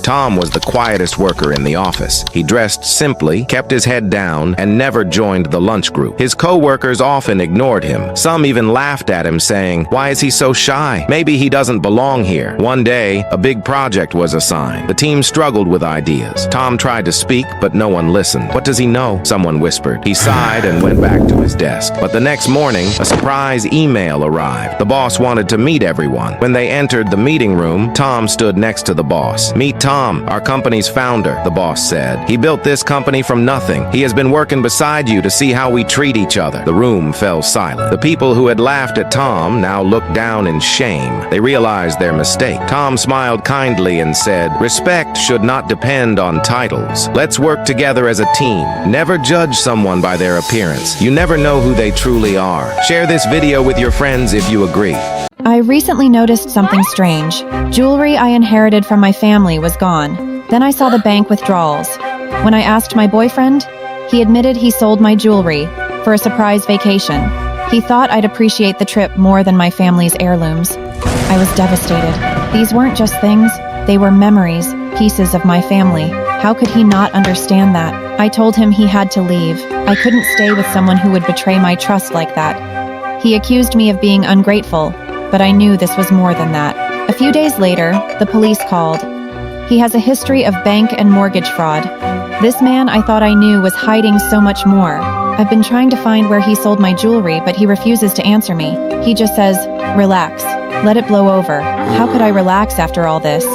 Tom was the quietest worker in the office. He dressed simply, kept his head down, and never joined the lunch group. His co-workers often ignored him. Some even laughed at him, saying, "Why is he so shy? Maybe he doesn't belong here." One day, a big project was assigned. The team struggled with ideas. Tom tried to speak, but no one listened. "What does he know?" someone whispered. He sighed and went back to his desk. But the next morning, a surprise email arrived. The boss wanted to meet everyone. When they entered the meeting room, Tom stood next to the boss. "Meet Tom, our company's founder," the boss said. "He built this company from nothing. He has been working beside you to see how we treat each other." The room fell silent. The people who had laughed at Tom now looked down in shame. They realized their mistake. Tom smiled kindly and said, "Respect should not depend on titles. Let's work together as a team. Never judge someone by their appearance. You never know who they truly are." Share this video with your friends if you agree. I recently noticed something strange. Jewelry I inherited from my family was gone. Then I saw the bank withdrawals. When I asked my boyfriend, he admitted he sold my jewelry for a surprise vacation. He thought I'd appreciate the trip more than my family's heirlooms. I was devastated. These weren't just things, they were memories, pieces of my family. How could he not understand that? I told him he had to leave. I couldn't stay with someone who would betray my trust like that. He accused me of being ungrateful, but I knew this was more than that. A few days later, the police called. He has a history of bank and mortgage fraud. This man I thought I knew was hiding so much more. I've been trying to find where he sold my jewelry, but he refuses to answer me. He just says, "Relax, let it blow over." How could I relax after all this?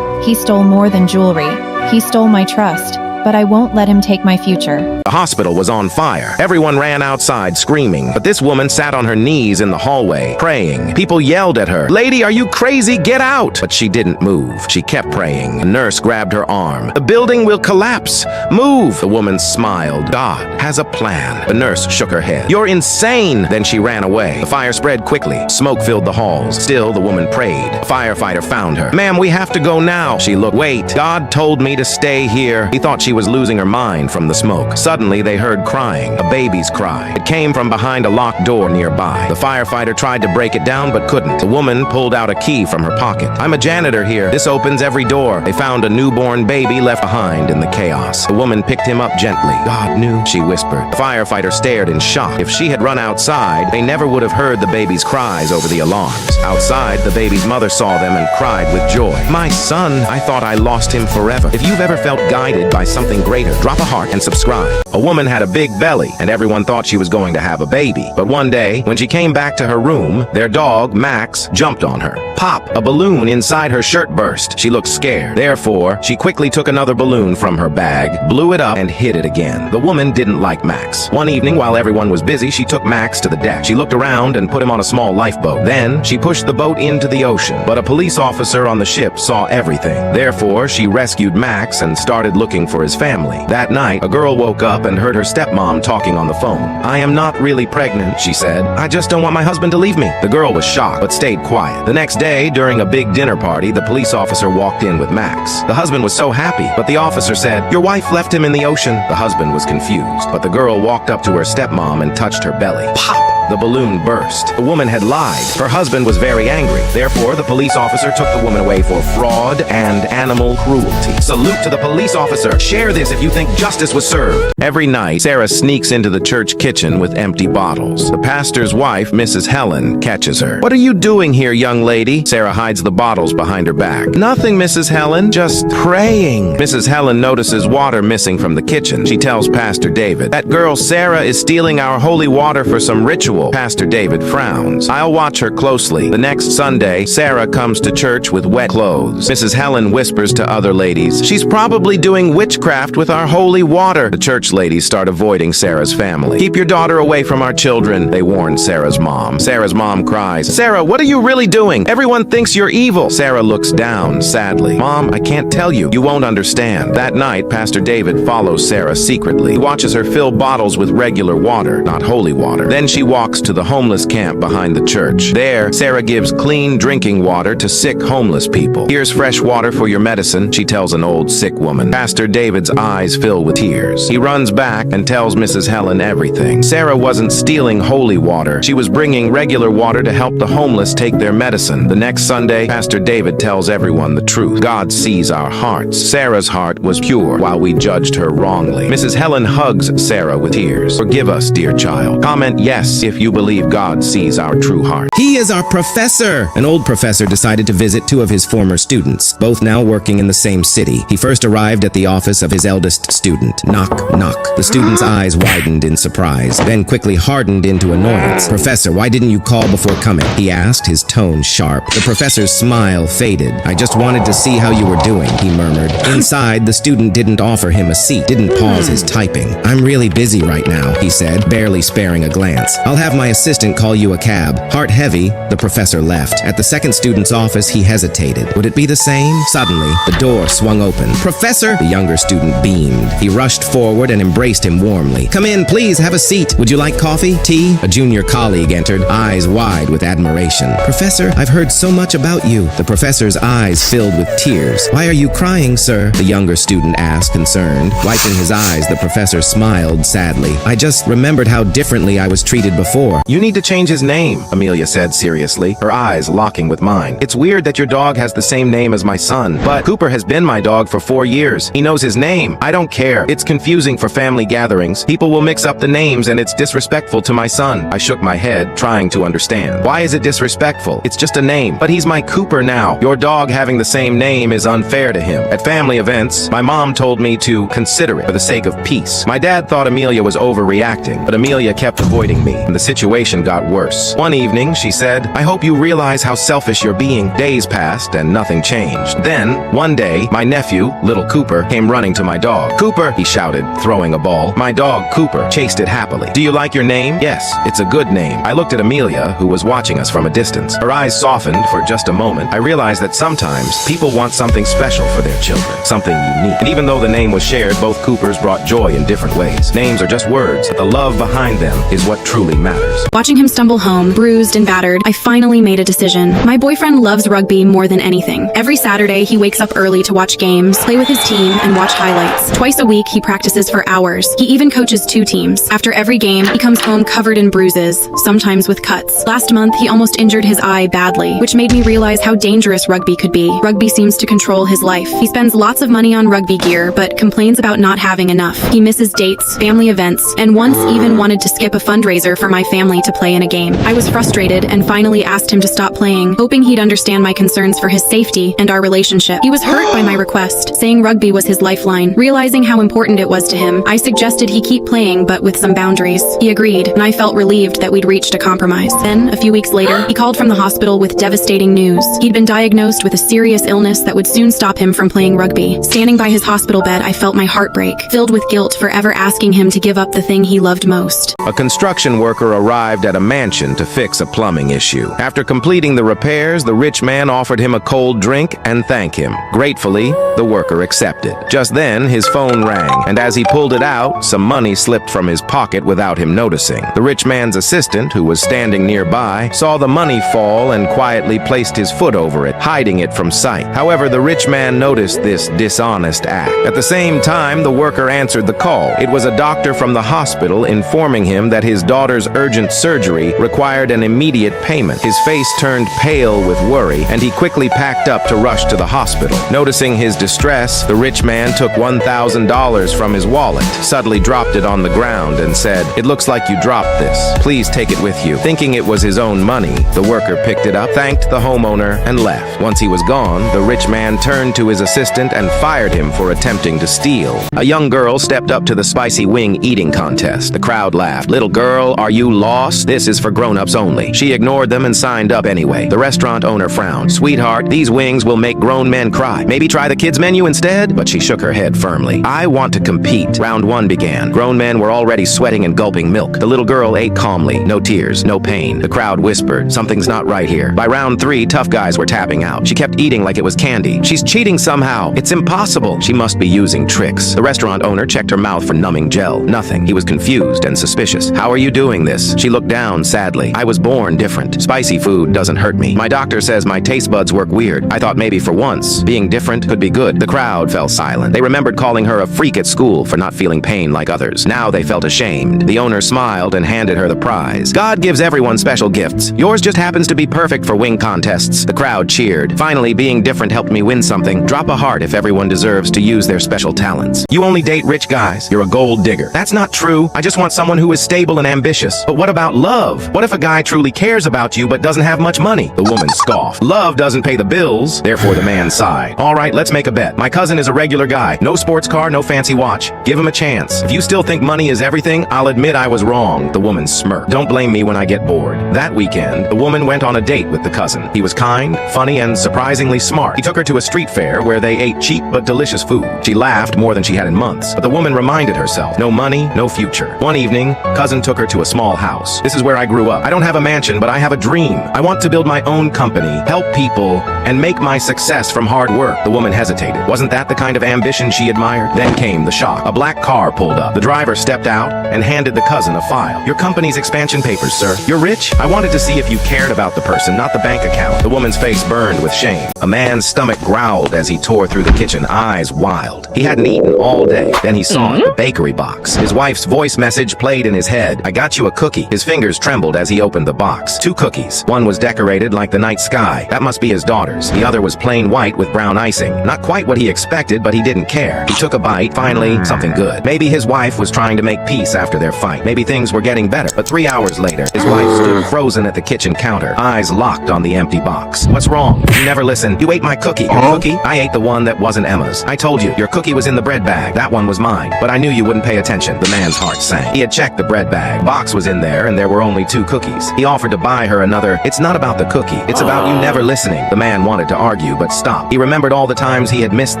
He stole more than jewelry. He stole my trust, but I won't let him take my future. The hospital was on fire. Everyone ran outside screaming, but this woman sat on her knees in the hallway, praying. People yelled at her, "Lady, are you crazy? Get out!" But she didn't move. She kept praying. A nurse grabbed her arm. "The building will collapse. Move!" The woman smiled. "God has a plan." The nurse shook her head. "You're insane!" Then she ran away. The fire spread quickly. Smoke filled the halls. Still, the woman prayed. A firefighter found her. "Ma'am, we have to go now." She looked. "Wait, God told me to stay here." He thought she was losing her mind from the smoke. Suddenly, they heard crying, a baby's cry. It came from behind a locked door nearby. The firefighter tried to break it down but couldn't. The woman pulled out a key from her pocket. "I'm a janitor here. This opens every door." They found a newborn baby left behind in the chaos. The woman picked him up gently. "God knew," she whispered. The firefighter stared in shock. If she had run outside, they never would have heard the baby's cries over the alarms. Outside, the baby's mother saw them and cried with joy. "My son, I thought I lost him forever." If you've ever felt guided by something greater, drop a heart and subscribe. A woman had a big belly, and everyone thought she was going to have a baby. But one day, when she came back to her room, their dog, Max, jumped on her. Pop! A balloon inside her shirt burst. She looked scared. Therefore, she quickly took another balloon from her bag, blew it up, and hid it again. The woman didn't like Max. One evening, while everyone was busy, she took Max to the deck. She looked around and put him on a small lifeboat. Then, she pushed the boat into the ocean. But a police officer on the ship saw everything. Therefore, she rescued Max and started looking for his family. That night, a girl woke up and heard her stepmom talking on the phone. "I am not really pregnant," she said. "I just don't want my husband to leave me." The girl was shocked, but stayed quiet. The next day, during a big dinner party, the police officer walked in with Max. The husband was so happy, but the officer said, "Your wife left him in the ocean." The husband was confused, but the girl walked up to her stepmom and touched her belly. Pop! The balloon burst. The woman had lied. Her husband was very angry. Therefore, the police officer took the woman away for fraud and animal cruelty. Salute to the police officer. Share this if you think justice was served. Every night, Sarah sneaks into the church kitchen with empty bottles. The pastor's wife, Mrs. Helen, catches her. "What are you doing here, young lady?" Sarah hides the bottles behind her back. "Nothing, Mrs. Helen. Just praying." Mrs. Helen notices water missing from the kitchen. She tells Pastor David, "That girl Sarah is stealing our holy water for some ritual." Pastor David frowns. "I'll watch her closely." The next Sunday, Sarah comes to church with wet clothes. Mrs. Helen whispers to other ladies, "She's probably doing witchcraft with our holy water." The church ladies start avoiding Sarah's family. "Keep your daughter away from our children," they warn Sarah's mom. Sarah's mom cries, "Sarah, what are you really doing? Everyone thinks you're evil." Sarah looks down sadly. "Mom, I can't tell you. You won't understand." That night, Pastor David follows Sarah secretly. He watches her fill bottles with regular water, not holy water. Then she walks walks to the homeless camp behind the church. There, Sarah gives clean drinking water to sick homeless people. "Here's fresh water for your medicine," she tells an old sick woman. Pastor David's eyes fill with tears. He runs back and tells Mrs. Helen everything. Sarah wasn't stealing holy water. She was bringing regular water to help the homeless take their medicine. The next Sunday, Pastor David tells everyone the truth. God sees our hearts. Sarah's heart was pure while we judged her wrongly. Mrs. Helen hugs Sarah with tears. "Forgive us, dear child. Comment yes if you believe God sees our true heart." He is our professor! An old professor decided to visit two of his former students, both now working in the same city. He first arrived at the office of his eldest student. Knock, knock. The student's eyes widened in surprise, then quickly hardened into annoyance. "Professor, why didn't you call before coming?" he asked, his tone sharp. The professor's smile faded. "I just wanted to see how you were doing," he murmured. Inside, the student didn't offer him a seat, didn't pause his typing. "I'm really busy right now," he said, barely sparing a glance. "I'll have my assistant call you a cab." Heart heavy, the professor left. At the second student's office, he hesitated. Would it be the same? Suddenly, the door swung open. "Professor!" The younger student beamed. He rushed forward and embraced him warmly. "Come in, please, have a seat. Would you like coffee? Tea?" A junior colleague entered, eyes wide with admiration. "Professor, I've heard so much about you." The professor's eyes filled with tears. "Why are you crying, sir?" the younger student asked, concerned. Wiping his eyes, the professor smiled sadly. "I just remembered how differently I was treated before." "You need to change his name," Amelia said seriously, her eyes locking with mine. "It's weird that your dog has the same name as my son, but Cooper has been my dog for 4 years. He knows his name. I don't care. It's confusing for family gatherings. People will mix up the names and it's disrespectful to my son." I shook my head, trying to understand. "Why is it disrespectful? It's just a name." "But he's my Cooper now. Your dog having the same name is unfair to him." At family events, my mom told me to consider it for the sake of peace. My dad thought Amelia was overreacting, but Amelia kept avoiding me, and the situation got worse. One evening, she said, "I hope you realize how selfish you're being." Days passed and nothing changed. Then, one day, my nephew, little Cooper, came running to my dog. "Cooper," he shouted, throwing a ball. My dog, Cooper, chased it happily. "Do you like your name?" "Yes, it's a good name." I looked at Amelia, who was watching us from a distance. Her eyes softened for just a moment. I realized that sometimes people want something special for their children, something unique. And even though the name was shared, both Coopers brought joy in different ways. Names are just words, but the love behind them is what truly matters. Watching him stumble home, bruised and battered, I finally made a decision. My boyfriend loves rugby more than anything. Every Saturday, he wakes up early to watch games, play with his team, and watch highlights. Twice a week, he practices for hours. He even coaches 2 teams. After every game, he comes home covered in bruises, sometimes with cuts. Last month, he almost injured his eye badly, which made me realize how dangerous rugby could be. Rugby seems to control his life. He spends lots of money on rugby gear, but complains about not having enough. He misses dates, family events, and once even wanted to skip a fundraiser for my family to play in a game. I was frustrated and finally asked him to stop playing, hoping he'd understand my concerns for his safety and our relationship. He was hurt by my request, saying rugby was his lifeline. Realizing how important it was to him, I suggested he keep playing, but with some boundaries. He agreed, and I felt relieved that we'd reached a compromise. Then, a few weeks later, he called from the hospital with devastating news. He'd been diagnosed with a serious illness that would soon stop him from playing rugby. Standing by his hospital bed, I felt my heart break, filled with guilt for ever asking him to give up the thing he loved most. A construction worker arrived at a mansion to fix a plumbing issue. After completing the repairs, the rich man offered him a cold drink and thank him. Gratefully, the worker accepted. Just then, his phone rang, and as he pulled it out, some money slipped from his pocket without him noticing. The rich man's assistant, who was standing nearby, saw the money fall and quietly placed his foot over it, hiding it from sight. However, the rich man noticed this dishonest act. At the same time, the worker answered the call. It was a doctor from the hospital informing him that his daughter's urgent surgery required an immediate payment. His face turned pale with worry, and he quickly packed up to rush to the hospital. Noticing his distress, the rich man took $1,000 from his wallet, suddenly dropped it on the ground, and said, "It looks like you dropped this. Please take it with you." Thinking it was his own money, the worker picked it up, thanked the homeowner, and left. Once he was gone, the rich man turned to his assistant and fired him for attempting to steal. A young girl stepped up to the spicy wing eating contest. The crowd laughed. "Little girl, are you lost? This is for grown-ups only." She ignored them and signed up anyway. The restaurant owner frowned. "Sweetheart, these wings will make grown men cry. Maybe try the kids menu instead?" But she shook her head firmly. "I want to compete." Round 1 began. Grown men were already sweating and gulping milk. The little girl ate calmly. No tears, no pain. The crowd whispered, "Something's not right here." By round 3, tough guys were tapping out. She kept eating like it was candy. "She's cheating somehow. It's impossible. She must be using tricks. The restaurant owner checked her mouth for numbing gel. Nothing. He was confused and suspicious. How are you doing this? She looked down sadly. I was born different. Spicy food doesn't hurt me. My doctor says my taste buds work weird. I thought maybe for once, being different could be good. The crowd fell silent. They remembered calling her a freak at school for not feeling pain like others. Now they felt ashamed. The owner smiled and handed her the prize. God gives everyone special gifts. Yours just happens to be perfect for wing contests. The crowd cheered. Finally, being different helped me win something. Drop a heart if everyone deserves to use their special talents. You only date rich guys. You're a gold digger. That's not true. I just want someone who is stable and ambitious. But what about love? What if a guy truly cares about you but doesn't have much money? The woman scoffed. Love doesn't pay the bills. Therefore, the man sighed. All right, let's make a bet. My cousin is a regular guy. No sports car, no fancy watch. Give him a chance. If you still think money is everything, I'll admit I was wrong. The woman smirked. Don't blame me when I get bored. That weekend, the woman went on a date with the cousin. He was kind, funny, and surprisingly smart. He took her to a street fair where they ate cheap but delicious food. She laughed more than she had in months, but the woman reminded herself, no money, no future. One evening, cousin took her to a small house. This is where I grew up. I don't have a mansion, but I have a dream. I want to build my own company, help people, and make my success from hard work. The woman hesitated. Wasn't that the kind of ambition she admired? Then came the shock. A black car pulled up. The driver stepped out and handed the cousin a file. Your company's expansion papers, sir. You're rich? I wanted to see if you cared about the person, not the bank account. The woman's face burned with shame. A man's stomach growled as he tore through the kitchen, eyes wild. He hadn't eaten all day. Then he saw it, the bakery box. His wife's voice message played in his head. I got you a cookie. His fingers trembled as he opened the box. 2 cookies. One was decorated like the night sky. That must be his daughter's. The other was plain white with brown icing. Not quite what he expected, but he didn't care. He took a bite. Finally, something good. Maybe his wife was trying to make peace after their fight. Maybe things were getting better. But 3 hours later, his wife stood frozen at the kitchen counter, eyes locked on the empty box. What's wrong? You never listened. You ate my cookie. Your cookie? I ate the one that wasn't Emma's. I told you, your cookie was in the bread bag. That one was mine. But I knew you wouldn't pay attention. The man's heart sank. He had checked the bread bag. Box was in there, and there were only 2 cookies. He offered to buy her another. It's not about the cookie. It's about you never listening. The man wanted to argue, but stopped. He remembered all the times he had missed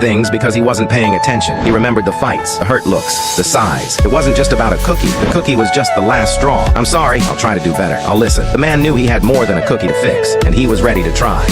things because he wasn't paying attention. He remembered the fights, the hurt looks, the sighs. It wasn't just about a cookie. The cookie was just the last straw. I'm sorry. I'll try to do better. I'll listen. The man knew he had more than a cookie to fix, and he was ready to try.